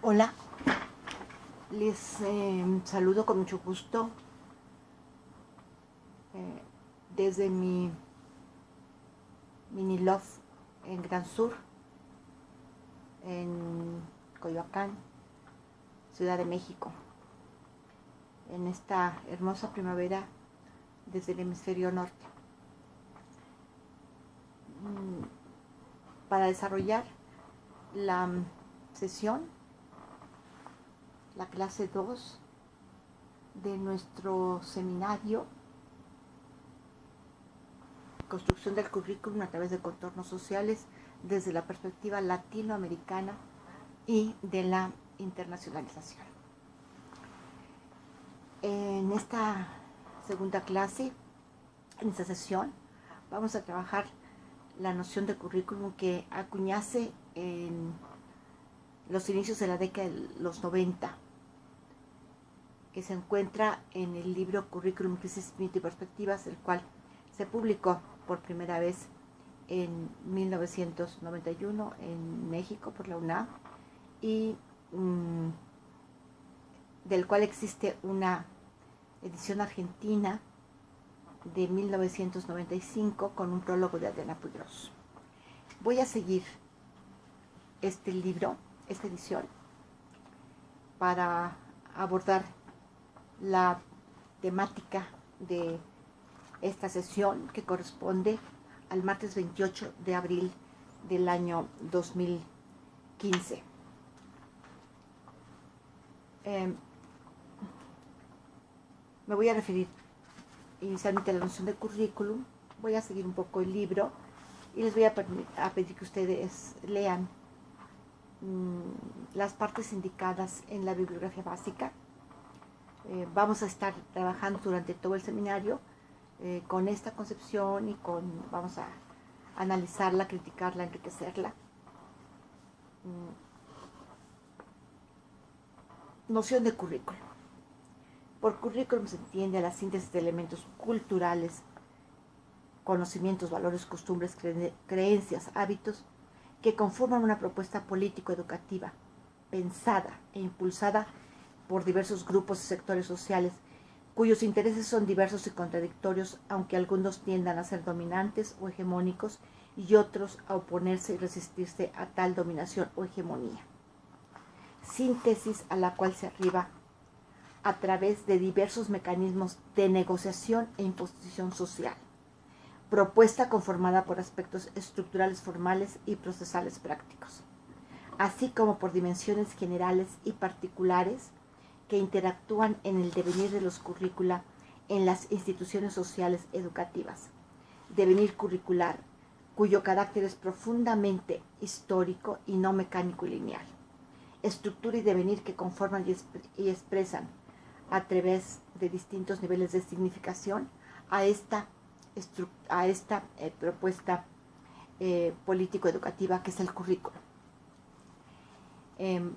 Hola, les saludo con mucho gusto desde mi mini loft en Gran Sur, en Coyoacán, Ciudad de México, en esta hermosa primavera desde el hemisferio norte, para desarrollar la sesión, la clase 2 de nuestro seminario Construcción del currículum a través de contornos sociales desde la perspectiva latinoamericana y de la internacionalización. En esta segunda clase, en esta sesión, vamos a trabajar la noción de currículum que acuñase en los inicios de la década de los 90, que se encuentra en el libro Currículum, Crisis, Mito y Perspectivas, el cual se publicó por primera vez en 1991 en México por la UNAM y del cual existe una edición argentina de 1995 con un prólogo de Adriana Puigros. Voy a seguir este libro, esta edición, para abordar la temática de esta sesión que corresponde al martes 28 de abril del año 2015. Me voy a referir inicialmente a la noción de currículum, voy a seguir un poco el libro y les voy a pedir que ustedes lean las partes indicadas en la bibliografía básica. Vamos a estar trabajando durante todo el seminario con esta concepción y vamos a analizarla, criticarla, enriquecerla. Noción de currículum. Por currículum se entiende a la síntesis de elementos culturales, conocimientos, valores, costumbres, creencias, hábitos que conforman una propuesta político-educativa pensada e impulsada por diversos grupos y sectores sociales cuyos intereses son diversos y contradictorios, aunque algunos tiendan a ser dominantes o hegemónicos y otros a oponerse y resistirse a tal dominación o hegemonía. Síntesis a la cual se arriba a través de diversos mecanismos de negociación e imposición social. Propuesta conformada por aspectos estructurales formales y procesales prácticos, así como por dimensiones generales y particulares que interactúan en el devenir de los currícula en las instituciones sociales educativas. Devenir curricular, cuyo carácter es profundamente histórico y no mecánico y lineal. Estructura y devenir que conforman y expresan a través de distintos niveles de significación a esta propuesta político-educativa que es el currículo. En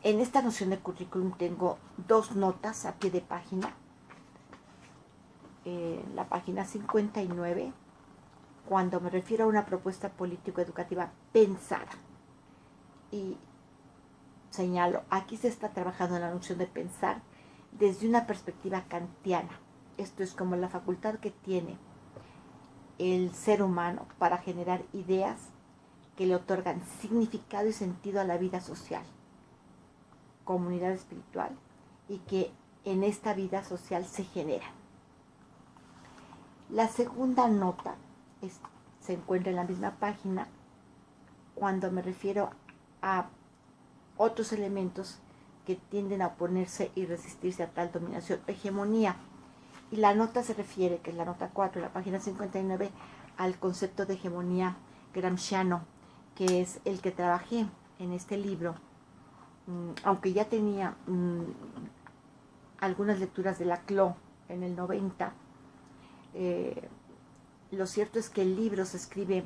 esta noción de currículum tengo dos notas a pie de página. La página 59, cuando me refiero a una propuesta político-educativa pensada. Y señalo, aquí se está trabajando en la noción de pensar desde una perspectiva kantiana. Esto es como la facultad que tiene el ser humano para generar ideas que le otorgan significado y sentido a la vida social, comunidad espiritual, y que en esta vida social se genera. La segunda nota se encuentra en la misma página cuando me refiero a otros elementos que tienden a oponerse y resistirse a tal dominación o hegemonía. Y la nota se refiere, que es la nota 4, la página 59, al concepto de hegemonía gramsciano, que es el que trabajé en este libro. Aunque ya tenía algunas lecturas de Laclau en el 90, lo cierto es que el libro se escribe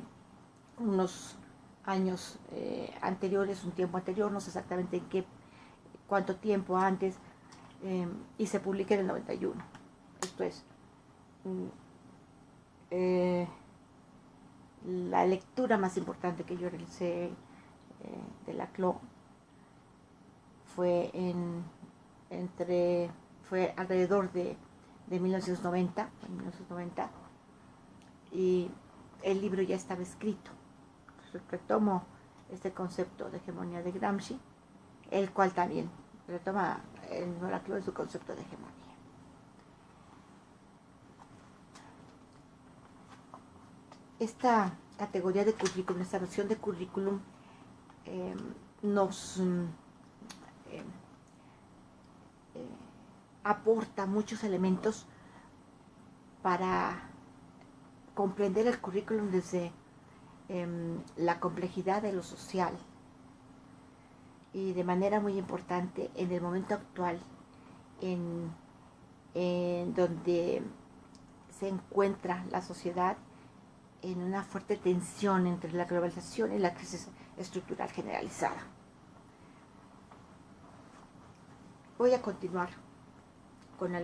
unos años anteriores, un tiempo anterior, no sé exactamente en cuánto tiempo antes, y se publica en el 91. Esto es la lectura más importante que yo realicé de Laclau fue fue alrededor de 1990, y el libro ya estaba escrito. Retomo este concepto de hegemonía de Gramsci, el cual también retoma el mismo Laclau en su concepto de hegemonía. Esta categoría de currículum, esta noción de currículum, nos aporta muchos elementos para comprender el currículum desde la complejidad de lo social, y de manera muy importante en el momento actual, en donde se encuentra la sociedad en una fuerte tensión entre la globalización y la crisis estructural generalizada. Voy a continuar con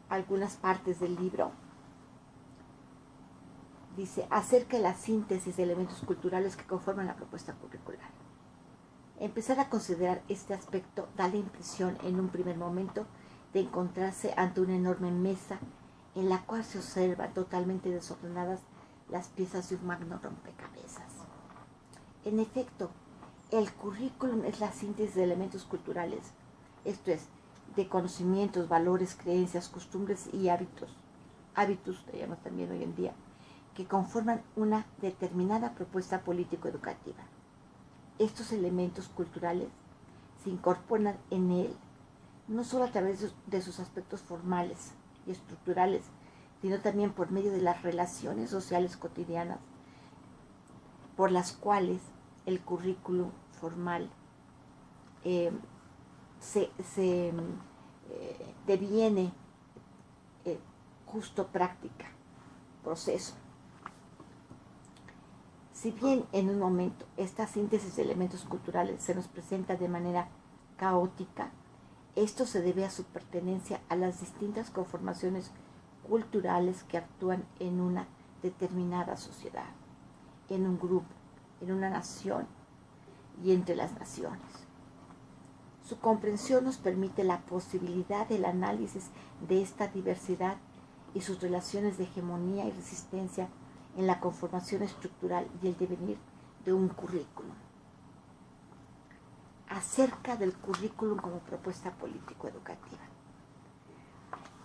algunas partes del libro. Dice, acerca de la síntesis de elementos culturales que conforman la propuesta curricular. Empezar a considerar este aspecto da la impresión en un primer momento de encontrarse ante una enorme mesa en la cual se observan totalmente desordenadas las piezas de un magno rompecabezas. En efecto, el currículum es la síntesis de elementos culturales, esto es, de conocimientos, valores, creencias, costumbres y hábitus le llamamos también hoy en día, que conforman una determinada propuesta político-educativa. Estos elementos culturales se incorporan en él no solo a través de sus aspectos formales y estructurales, sino también por medio de las relaciones sociales cotidianas, por las cuales el currículum formal deviene justo práctica, proceso. Si bien en un momento esta síntesis de elementos culturales se nos presenta de manera caótica, esto se debe a su pertenencia a las distintas conformaciones culturales que actúan en una determinada sociedad, en un grupo, en una nación y entre las naciones. Su comprensión nos permite la posibilidad del análisis de esta diversidad y sus relaciones de hegemonía y resistencia en la conformación estructural y el devenir de un currículum. Acerca del currículum como propuesta político-educativa.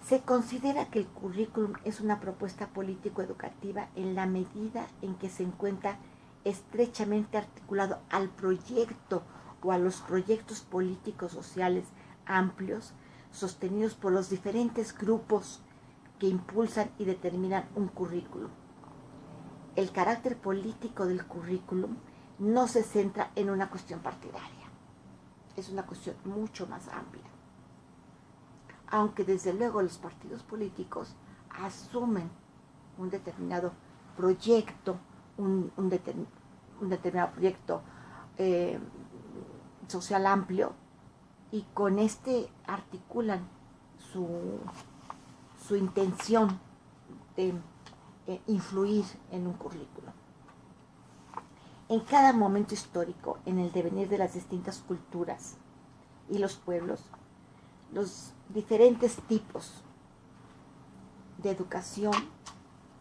Se considera que el currículum es una propuesta político-educativa en la medida en que se encuentra estrechamente articulado al proyecto o a los proyectos políticos sociales amplios sostenidos por los diferentes grupos que impulsan y determinan un currículum. El carácter político del currículum no se centra en una cuestión partidaria, es una cuestión mucho más amplia. Aunque desde luego los partidos políticos asumen un determinado proyecto, un determinado proyecto social amplio, y con este articulan su intención de influir en un currículo. En cada momento histórico, en el devenir de las distintas culturas y los pueblos, los diferentes tipos de educación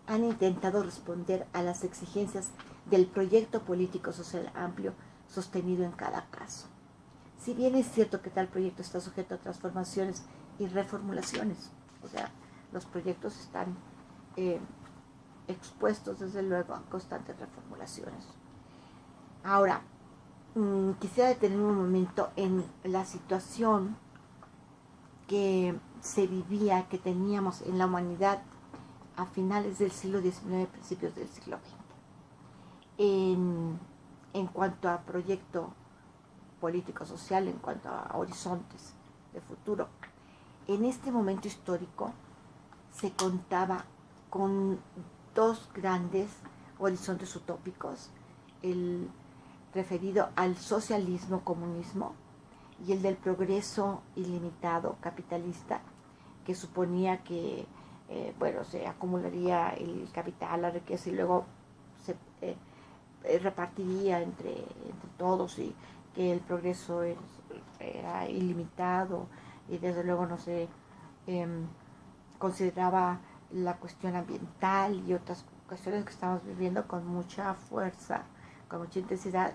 han intentado responder a las exigencias del proyecto político social amplio sostenido en cada caso. Si bien es cierto que tal proyecto está sujeto a transformaciones y reformulaciones, o sea, los proyectos están expuestos desde luego a constantes reformulaciones. Ahora, quisiera detenerme un momento en la situación que se vivía, que teníamos en la humanidad a finales del siglo XIX, principios del siglo XX. En cuanto a proyecto político-social, en cuanto a horizontes de futuro. En este momento histórico se contaba con dos grandes horizontes utópicos, el referido al socialismo-comunismo y el del progreso ilimitado capitalista, que suponía que bueno, se acumularía el capital, la riqueza y luego se repartiría entre todos y que el progreso era ilimitado y desde luego no se consideraba la cuestión ambiental y otras cuestiones que estamos viviendo con mucha fuerza, con mucha intensidad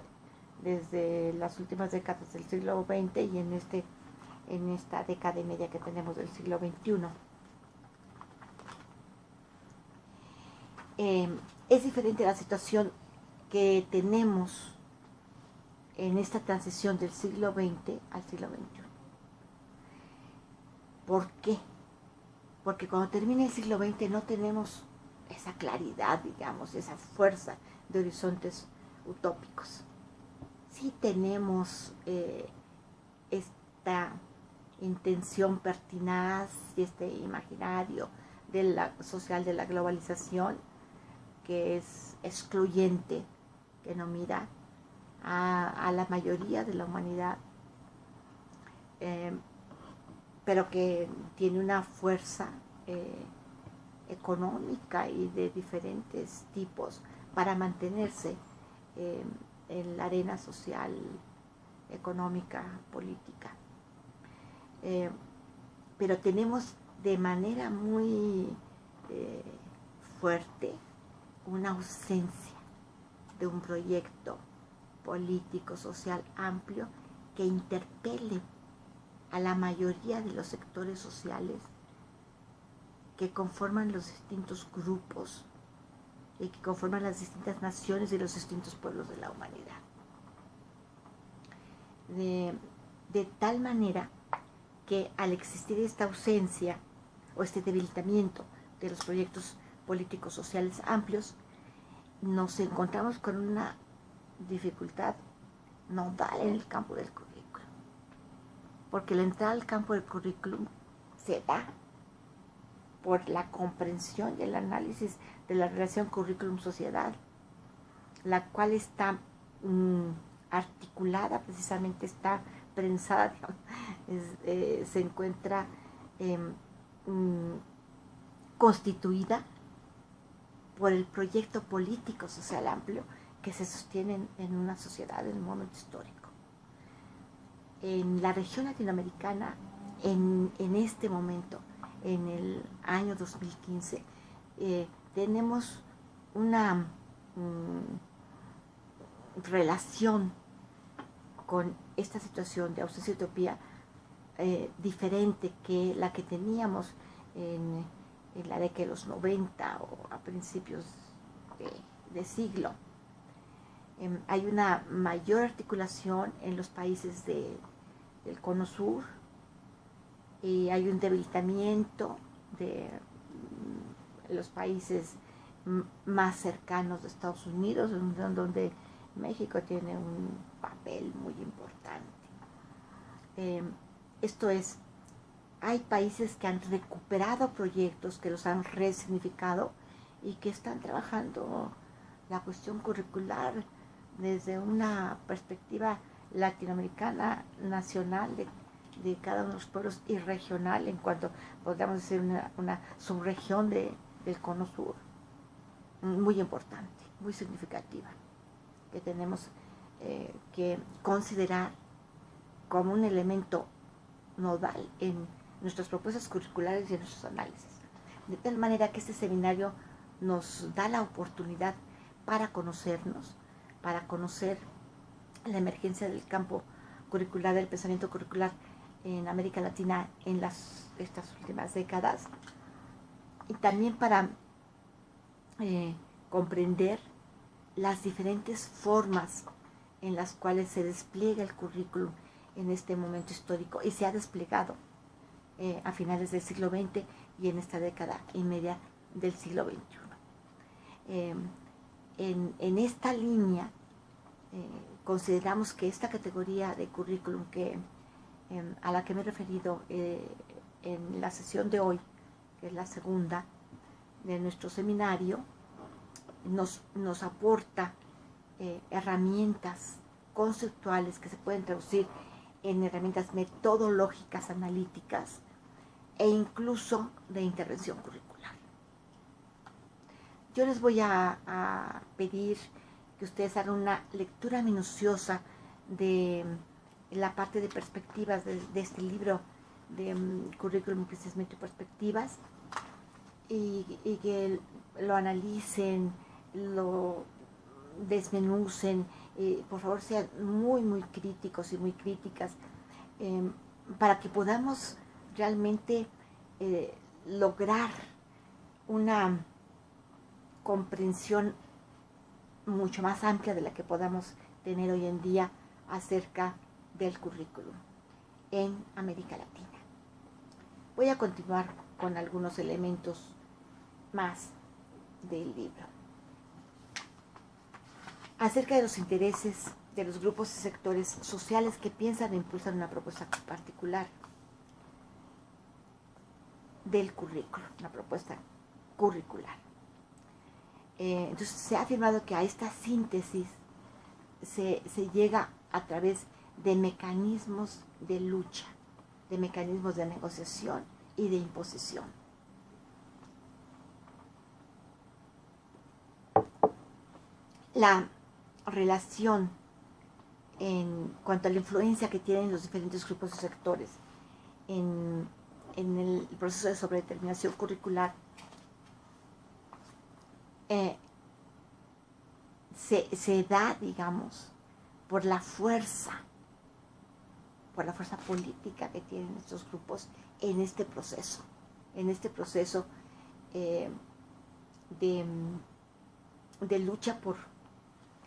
desde las últimas décadas del siglo XX y en esta década y media que tenemos del siglo XXI. Es diferente la situación que tenemos en esta transición del siglo XX al siglo XXI. ¿Por qué? Porque cuando termina el siglo XX no tenemos esa claridad, digamos, esa fuerza de horizontes utópicos. Sí tenemos esta intención pertinaz y este imaginario social de la globalización que es excluyente, que no mira a la mayoría de la humanidad, pero que tiene una fuerza económica y de diferentes tipos para mantenerse en la arena social, económica, política. Pero tenemos de manera muy fuerte una ausencia de un proyecto político, social amplio que interpele a la mayoría de los sectores sociales que conforman los distintos grupos y que conforman las distintas naciones y los distintos pueblos de la humanidad. De tal manera que al existir esta ausencia o este debilitamiento de los proyectos políticos sociales amplios, nos encontramos con una dificultad nodal en el campo del currículum. Porque la entrada al campo del currículum se da por la comprensión y el análisis de la relación currículum-sociedad, la cual está articulada, precisamente está prensada, digamos, se encuentra constituida por el proyecto político social amplio que se sostiene en una sociedad, en un momento histórico. En la región latinoamericana, en este momento, en el año 2015, tenemos una relación con esta situación de ausencia de utopía diferente que la que teníamos en la década de los 90 o a principios de siglo. Hay una mayor articulación en los países del Cono Sur y hay un debilitamiento de los países más cercanos de Estados Unidos, donde México tiene un papel muy importante. Esto es, hay países que han recuperado proyectos, que los han resignificado y que están trabajando la cuestión curricular desde una perspectiva latinoamericana, nacional, de cada uno de los pueblos y regional, en cuanto podríamos decir una subregión del Cono Sur, muy importante, muy significativa, que tenemos que considerar como un elemento nodal en nuestras propuestas curriculares y en nuestros análisis. De tal manera que este seminario nos da la oportunidad para conocernos, para conocer la emergencia del campo curricular, del pensamiento curricular en América Latina en estas últimas décadas, y también para comprender las diferentes formas en las cuales se despliega el currículum en este momento histórico y se ha desplegado a finales del siglo XX y en esta década y media del siglo XXI. En esta línea consideramos que esta categoría de currículum a la que me he referido en la sesión de hoy, que es la segunda de nuestro seminario, nos aporta herramientas conceptuales que se pueden traducir en herramientas metodológicas analíticas e incluso de intervención curricular. Yo les voy a pedir que ustedes hagan una lectura minuciosa de la parte de perspectivas de este libro de Currículum, Crecimiento y Perspectivas, y que lo analicen, lo desmenucen, por favor sean muy críticos y muy críticas, para que podamos realmente lograr una comprensión mucho más amplia de la que podamos tener hoy en día acerca del currículum en América Latina. Voy a continuar con algunos elementos más del libro. Acerca de los intereses de los grupos y sectores sociales que piensan e impulsan una propuesta particular del currículo, una propuesta curricular. Entonces se ha afirmado que a esta síntesis se llega a través de mecanismos de lucha, de mecanismos de negociación y de imposición. La relación en cuanto a la influencia que tienen los diferentes grupos o sectores en el proceso de sobredeterminación curricular se da, digamos, por la fuerza política que tienen estos grupos en este proceso de lucha por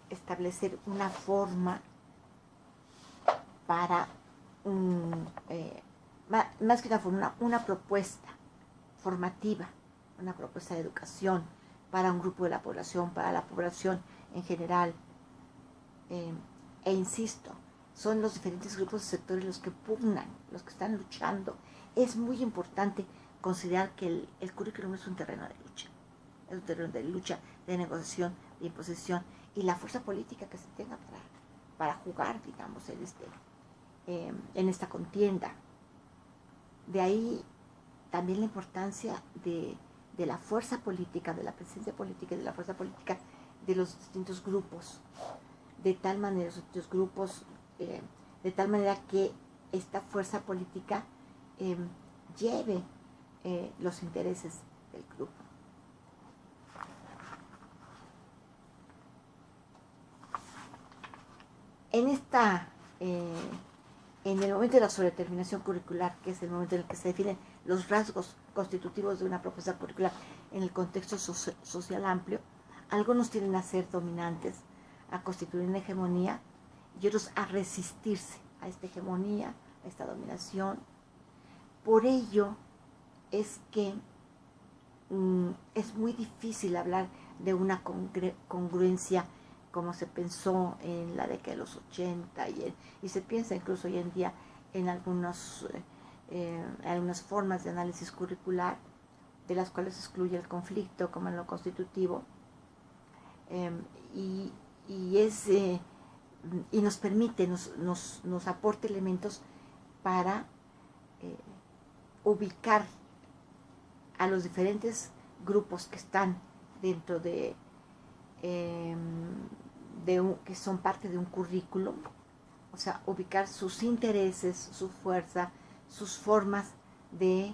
establecer una forma para más que una forma, una propuesta formativa, una propuesta de educación para un grupo de la población, para la población en general. E insisto, son los diferentes grupos y sectores los que pugnan, los que están luchando. Es muy importante considerar que el currículum es un terreno de lucha. Es un terreno de lucha, de negociación, de imposición, y la fuerza política que se tenga para jugar, digamos, en esta contienda. De ahí también la importancia de la fuerza política, de la presencia política y de la fuerza política de los distintos grupos, de tal manera que esta fuerza política lleve los intereses del grupo. En el momento de la sobredeterminación curricular, que es el momento en el que se definen los rasgos constitutivos de una propuesta curricular en el contexto social amplio, algunos tienden a ser dominantes, a constituir una hegemonía, y otros a resistirse a esta hegemonía, a esta dominación. Por ello es que es muy difícil hablar de una congruencia como se pensó en la década de los 80 y se piensa incluso hoy en día en algunas formas de análisis curricular, de las cuales se excluye el conflicto como en lo constitutivo, y nos permite, nos aporta elementos para ubicar a los diferentes grupos que están dentro que son parte de un currículum, o sea, ubicar sus intereses, su fuerza, sus formas de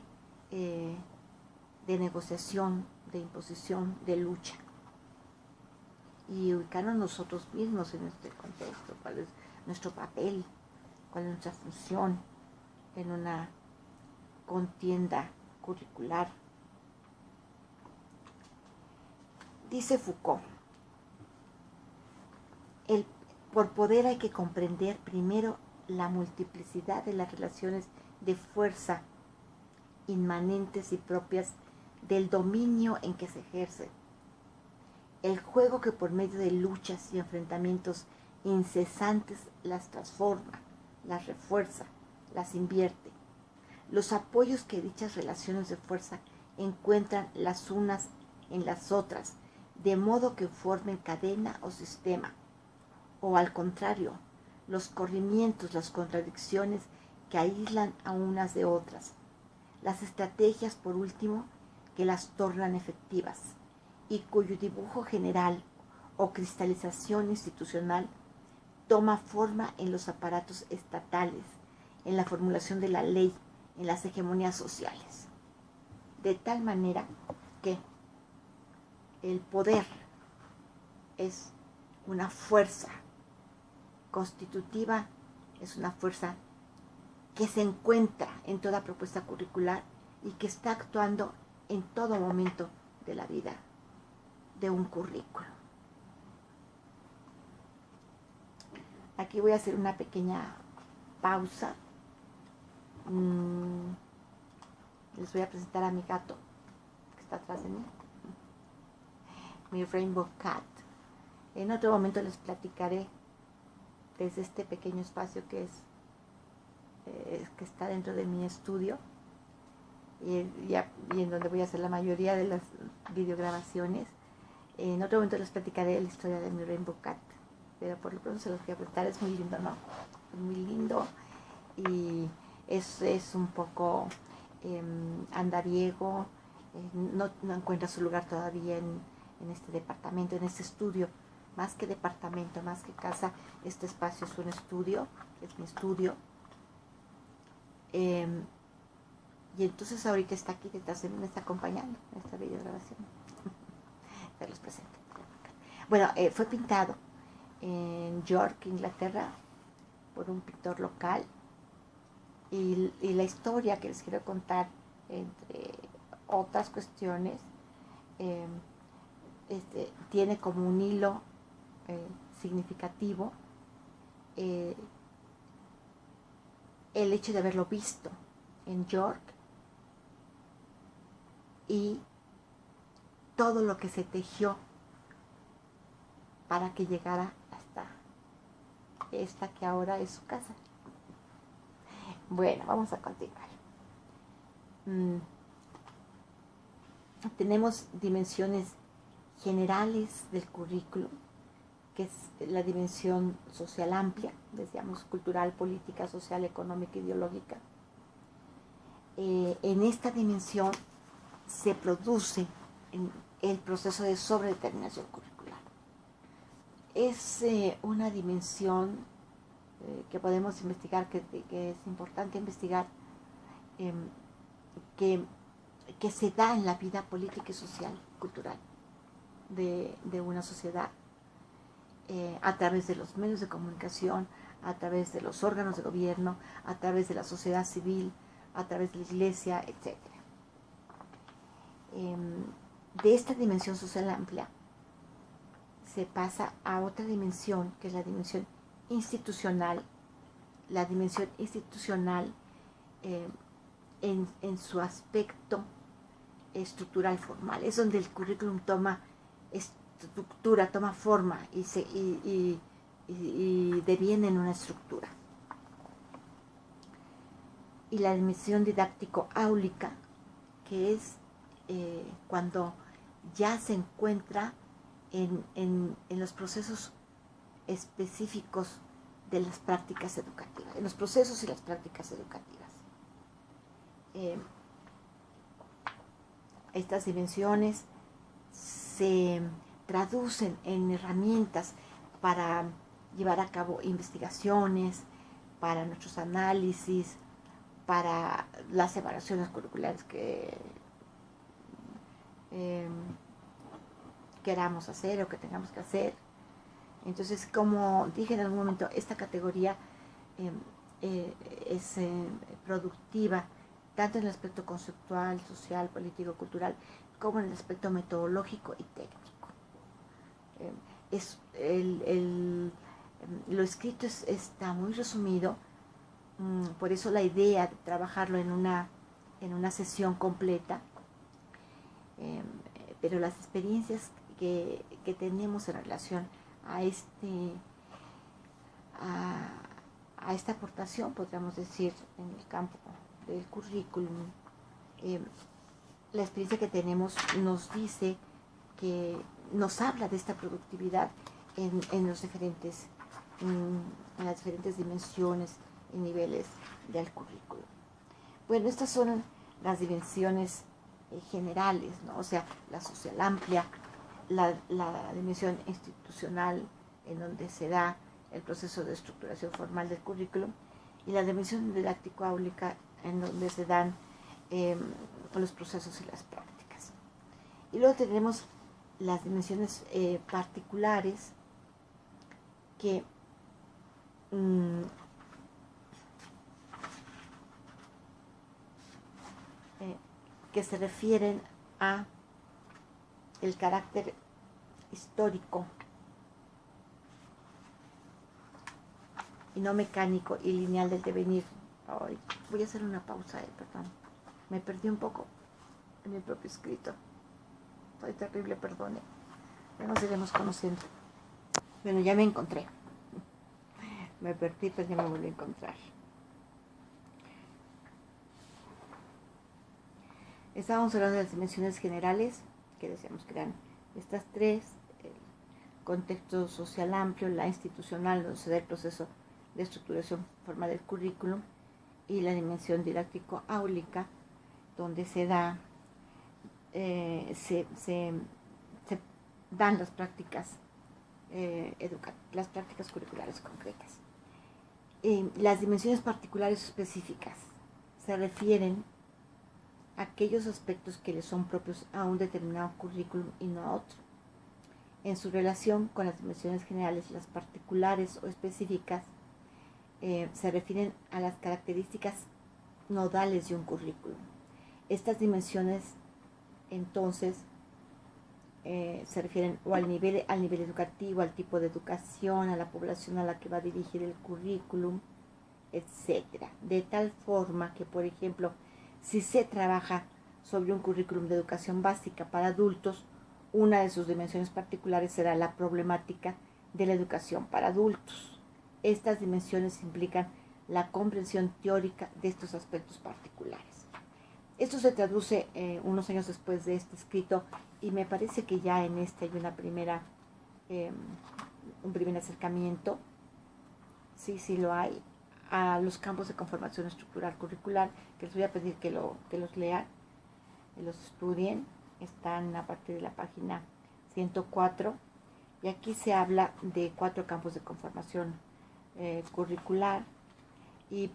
negociación, de imposición, de lucha, y ubicarnos nosotros mismos en este contexto, cuál es nuestro papel, cuál es nuestra función en una contienda curricular. Dice Foucault, por poder hay que comprender primero la multiplicidad de las relaciones de fuerza inmanentes y propias del dominio en que se ejerce. El juego que por medio de luchas y enfrentamientos incesantes las transforma, las refuerza, las invierte. Los apoyos que dichas relaciones de fuerza encuentran las unas en las otras, de modo que formen cadena o sistema, o al contrario, los corrimientos, las contradicciones que aíslan a unas de otras, las estrategias, por último, que las tornan efectivas y cuyo dibujo general o cristalización institucional toma forma en los aparatos estatales, en la formulación de la ley, en las hegemonías sociales. De tal manera que el poder es una fuerza constitutiva, es una fuerza que se encuentra en toda propuesta curricular y que está actuando en todo momento de la vida de un currículo. Aquí voy a hacer una pequeña pausa. Les voy a presentar a mi gato que está atrás de mí, mi Rainbow Cat. En otro momento les platicaré desde este pequeño espacio que está dentro de mi estudio y en donde voy a hacer la mayoría de las videograbaciones. En otro momento les platicaré la historia de mi Rainbow Cat, pero por lo pronto se los voy a presentar. Es muy lindo, ¿no? Es muy lindo y es un poco andariego, no encuentra su lugar todavía en este departamento, en este estudio. Más que departamento, más que casa, este espacio es un estudio, es mi estudio. Y entonces ahorita está aquí detrás de mí, me está acompañando en esta videograbación. Se los presento. Bueno, fue pintado en York, Inglaterra, por un pintor local. Y la historia que les quiero contar, entre otras cuestiones, tiene como un hilo significativo el hecho de haberlo visto en York y todo lo que se tejió para que llegara hasta esta que ahora es su casa. Bueno, vamos a continuar. Tenemos dimensiones generales del currículo, que es la dimensión social amplia, decíamos, cultural, política, social, económica, ideológica. En esta dimensión se produce el proceso de sobredeterminación curricular. Es una dimensión que podemos investigar, que es importante investigar, que se da en la vida política y social, cultural de una sociedad, a través de los medios de comunicación, a través de los órganos de gobierno, a través de la sociedad civil, a través de la iglesia, etc. De esta dimensión social amplia se pasa a otra dimensión, que es la dimensión institucional. La dimensión institucional en su aspecto estructural formal. Es donde el currículum toma estructura, toma forma y deviene en una estructura. Y la dimensión didáctico-áulica, que es cuando ya se encuentra en los procesos específicos de las prácticas educativas, en los procesos y las prácticas educativas. Estas dimensiones se traducen en herramientas para llevar a cabo investigaciones, para nuestros análisis, para las evaluaciones curriculares que queramos hacer o que tengamos que hacer. Entonces, como dije en algún momento, esta categoría es productiva tanto en el aspecto conceptual, social, político, cultural, como en el aspecto metodológico y técnico. Lo escrito está muy resumido, por eso la idea de trabajarlo en una sesión completa, pero las experiencias que tenemos en relación a esta aportación, podríamos decir, en el campo del currículum, la experiencia que tenemos nos dice que nos habla de esta productividad en las diferentes dimensiones y niveles del currículum. Bueno, estas son las dimensiones generales, ¿no? O sea, la social amplia, la dimensión institucional en donde se da el proceso de estructuración formal del currículum y la dimensión didáctico-áulica en donde se dan los procesos y las prácticas. Y luego tenemos las dimensiones particulares que que se refieren a el carácter histórico y no mecánico y lineal del devenir. Ay, voy a hacer una pausa, perdón. Me perdí un poco en mi propio escrito. Soy terrible, perdone. Ya nos iremos conociendo. Bueno, ya me encontré. Me perdí, pero ya me volví a encontrar. Estábamos hablando de las dimensiones generales, que decíamos que eran estas tres: el contexto social amplio, la institucional, donde se da el proceso de estructuración formal del currículum, y la dimensión didáctico-áulica, donde se da, se dan las prácticas las prácticas curriculares concretas. Las dimensiones particulares específicas se refieren a aquellos aspectos que le son propios a un determinado currículum y no a otro. En su relación con las dimensiones generales, las particulares o específicas se refieren a las características nodales de un currículum. Estas dimensiones, entonces, se refieren o al nivel educativo, al tipo de educación, a la población a la que va a dirigir el currículum, etc. De tal forma que, por ejemplo, si se trabaja sobre un currículum de educación básica para adultos, una de sus dimensiones particulares será la problemática de la educación para adultos. Estas dimensiones implican la comprensión teórica de estos aspectos particulares. Esto se traduce unos años después de este escrito, y me parece que ya en este hay un primer acercamiento, sí lo hay, a los campos de conformación estructural curricular, que les voy a pedir que los lean, que los estudien. Están a partir de la página 104, y aquí se habla de 4 campos de conformación curricular, y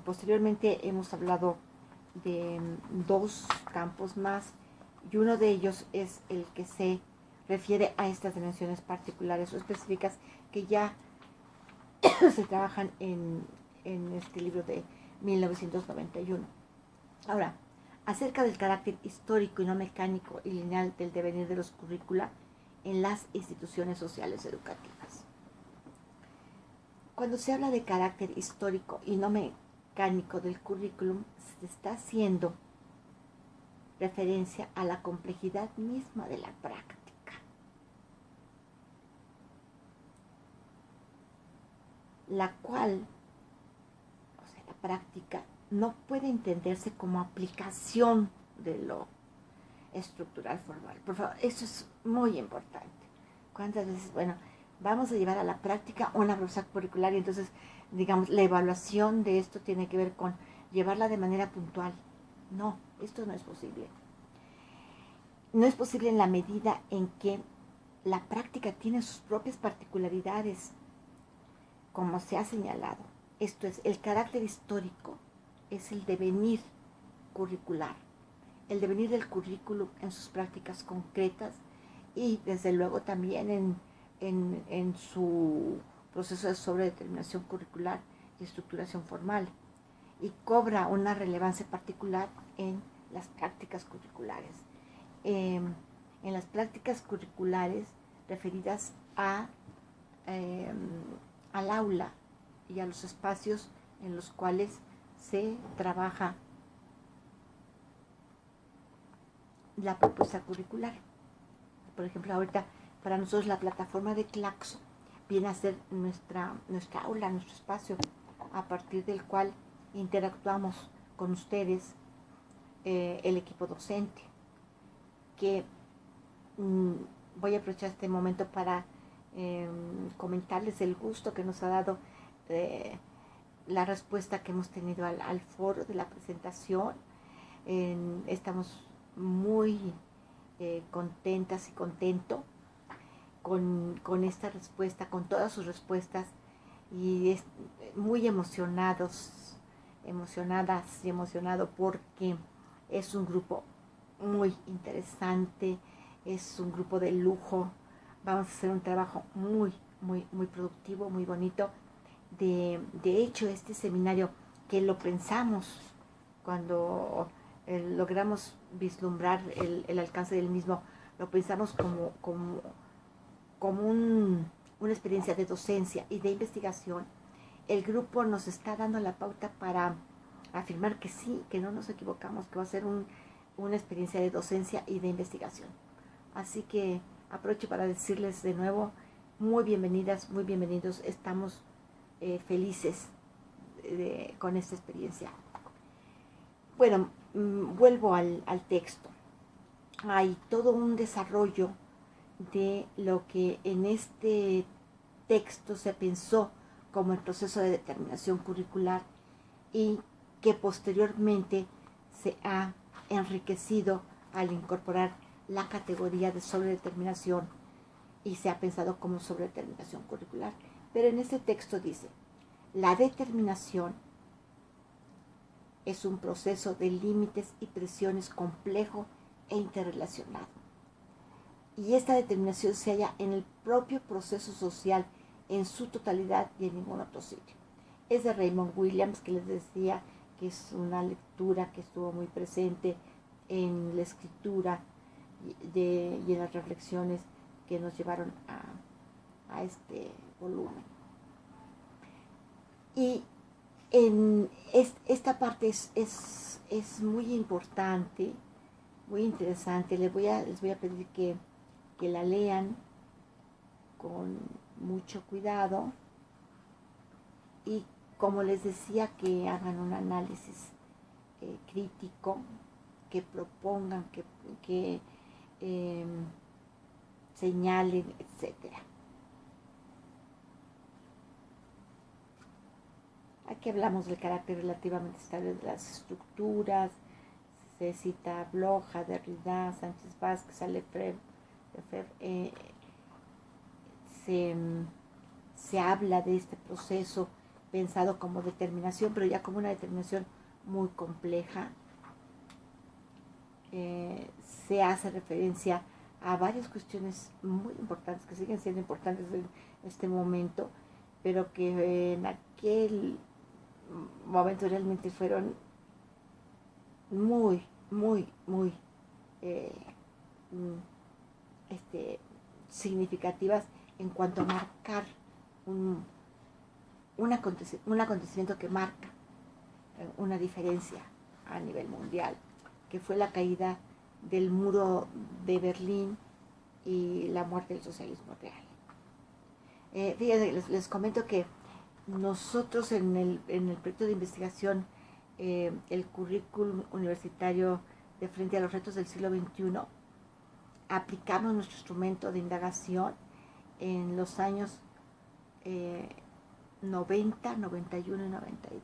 posteriormente hemos hablado de 2 campos más, y uno de ellos es el que se refiere a estas dimensiones particulares o específicas que ya se trabajan en este libro de 1991. Ahora, acerca del carácter histórico y no mecánico y lineal del devenir de los currícula en las instituciones sociales educativas. Cuando se habla de carácter histórico y no mecánico del currículum, se está haciendo referencia a la complejidad misma de la práctica. La cual, o sea, la práctica no puede entenderse como aplicación de lo estructural formal. Por favor, eso es muy importante. ¿Cuántas veces, vamos a llevar a la práctica una profesión curricular y entonces, digamos, la evaluación de esto tiene que ver con llevarla de manera puntual? No, esto no es posible. No es posible en la medida en que la práctica tiene sus propias particularidades, como se ha señalado. Esto es, el carácter histórico es el devenir curricular, el devenir del currículum en sus prácticas concretas y desde luego también en su proceso de sobredeterminación curricular y estructuración formal, y cobra una relevancia particular en las prácticas curriculares. En las prácticas curriculares referidas al aula y a los espacios en los cuales se trabaja la propuesta curricular. Por ejemplo, ahorita para nosotros la plataforma de Claxo viene a ser nuestra aula, nuestro espacio, a partir del cual interactuamos con ustedes, el equipo docente, que voy a aprovechar este momento para comentarles el gusto que nos ha dado la respuesta que hemos tenido al foro de la presentación. Estamos muy contentas y contento con esta respuesta, con todas sus respuestas, y muy emocionadas y emocionado porque es un grupo muy interesante, es un grupo de lujo. Vamos a hacer un trabajo muy productivo, muy bonito. De hecho, este seminario que lo pensamos cuando logramos vislumbrar el alcance del mismo, lo pensamos como una experiencia de docencia y de investigación. El grupo nos está dando la pauta para afirmar que sí, que no nos equivocamos, que va a ser una experiencia de docencia y de investigación. Así que aprovecho para decirles de nuevo, muy bienvenidas, muy bienvenidos. Estamos felices con esta experiencia. Bueno, vuelvo al texto. Hay todo un desarrollo de lo que en este texto se pensó como el proceso de determinación curricular y que posteriormente se ha enriquecido al incorporar la categoría de sobredeterminación y se ha pensado como sobredeterminación curricular. Pero en este texto dice, la determinación es un proceso de límites y presiones complejo e interrelacionado. Y esta determinación se halla en el propio proceso social en su totalidad y en ningún otro sitio. Es de Raymond Williams, que les decía que es una lectura que estuvo muy presente en la escritura y en las reflexiones que nos llevaron a este volumen. Y esta parte es muy importante, muy interesante. Les voy a pedir que la lean con mucho cuidado y, como les decía, que hagan un análisis crítico, que propongan, que señalen, etcétera. Aquí hablamos del carácter relativamente estable de las estructuras. Se cita a Bloja, Derrida, Sánchez Vázquez, a Lefebvre. Se habla de este proceso pensado como determinación, pero ya como una determinación muy compleja. Se hace referencia a varias cuestiones muy importantes, que siguen siendo importantes en este momento, pero que en aquel momento realmente fueron muy eh, significativas en cuanto a marcar un acontecimiento que marca una diferencia a nivel mundial, que fue la caída del muro de Berlín y la muerte del socialismo real. Fíjense, les comento que nosotros en el proyecto de investigación, el currículum universitario de frente a los retos del siglo XXI, aplicamos nuestro instrumento de indagación en los años 90, 91 y 92.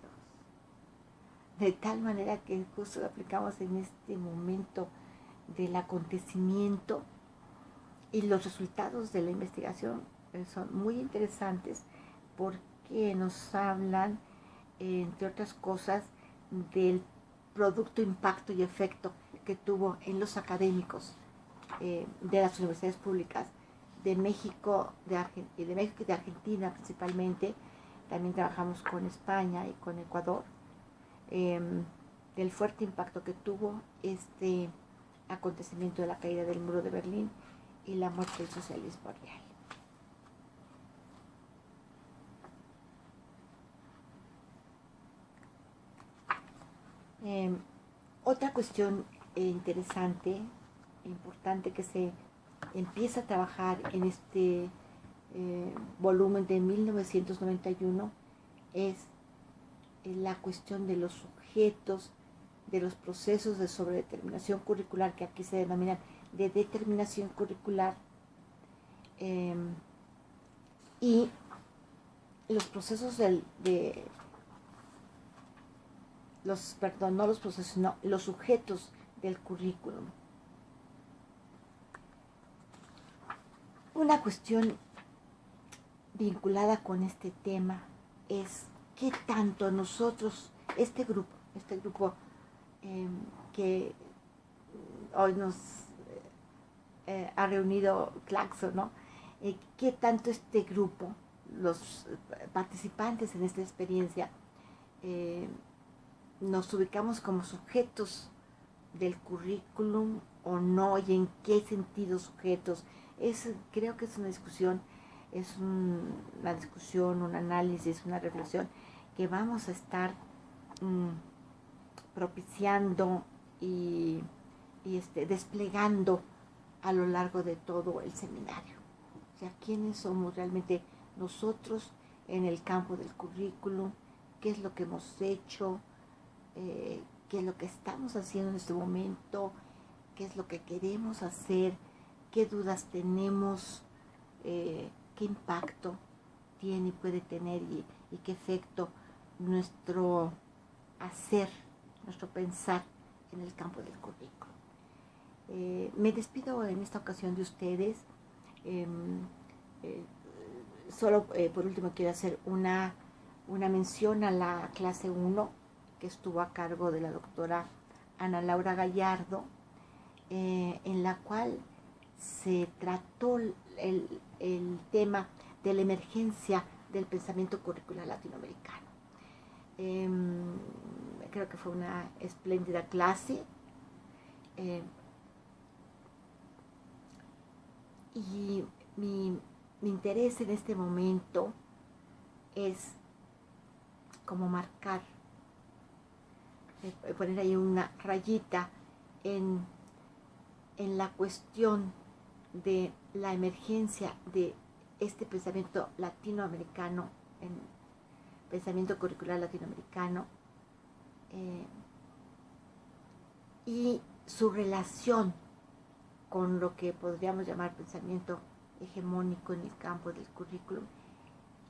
De tal manera que justo lo aplicamos en este momento del acontecimiento, y los resultados de la investigación son muy interesantes porque nos hablan, entre otras cosas, del producto, impacto y efecto que tuvo en los académicos de las universidades públicas de México, y de Argentina principalmente. También trabajamos con España y con Ecuador, del fuerte impacto que tuvo este acontecimiento de la caída del muro de Berlín y la muerte del socialismo real. Otra cuestión interesante, importante, que se empieza a trabajar en este volumen de 1991 es la cuestión de los sujetos, de los procesos de sobredeterminación curricular, que aquí se denominan de determinación curricular, y los procesos de perdón, no los procesos, sino los sujetos del currículum. Una cuestión vinculada con este tema es qué tanto nosotros, este grupo que hoy nos ha reunido Claxo, ¿no? Qué tanto este grupo, los participantes en esta experiencia, nos ubicamos como sujetos del currículum o no, y en qué sentido sujetos. Creo que es una discusión, un análisis, una reflexión que vamos a estar propiciando y desplegando a lo largo de todo el seminario. O sea, ¿quiénes somos realmente nosotros en el campo del currículum? ¿Qué es lo que hemos hecho? ¿Qué es lo que estamos haciendo en este momento? ¿Qué es lo que queremos hacer? ¿Qué dudas tenemos? ¿Qué impacto tiene y puede tener y qué efecto nuestro hacer, nuestro pensar en el campo del currículum? Me despido en esta ocasión de ustedes. Solo por último quiero hacer una mención a la clase 1 que estuvo a cargo de la doctora Ana Laura Gallardo, en la cual se trató el tema de la emergencia del pensamiento curricular latinoamericano. Creo que fue una espléndida clase. Y mi interés en este momento es como marcar, poner ahí una rayita en la cuestión de la emergencia de este pensamiento latinoamericano, en pensamiento curricular latinoamericano, y su relación con lo que podríamos llamar pensamiento hegemónico en el campo del currículum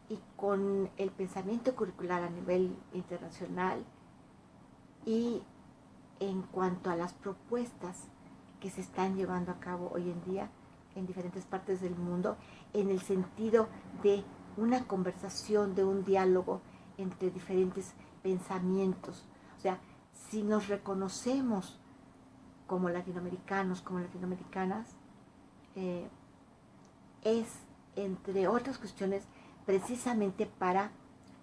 y con el pensamiento curricular a nivel internacional, y en cuanto a las propuestas que se están llevando a cabo hoy en día en diferentes partes del mundo, en el sentido de una conversación, de un diálogo entre diferentes pensamientos. O sea, si nos reconocemos como latinoamericanos, como latinoamericanas, es, entre otras cuestiones, precisamente para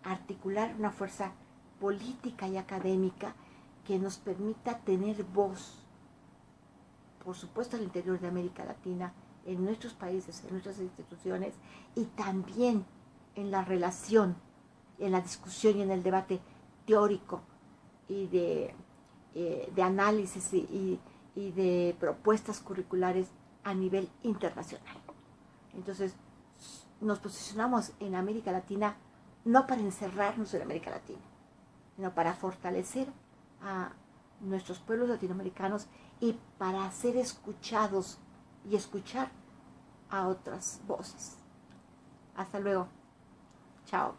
articular una fuerza política y académica que nos permita tener voz, por supuesto al interior de América Latina, en nuestros países, en nuestras instituciones, y también en la relación, en la discusión y en el debate teórico y de análisis y de propuestas curriculares a nivel internacional. Entonces, nos posicionamos en América Latina no para encerrarnos en América Latina, sino para fortalecer a nuestros pueblos latinoamericanos y para ser escuchados y escuchar a otras voces. Hasta luego. Chao.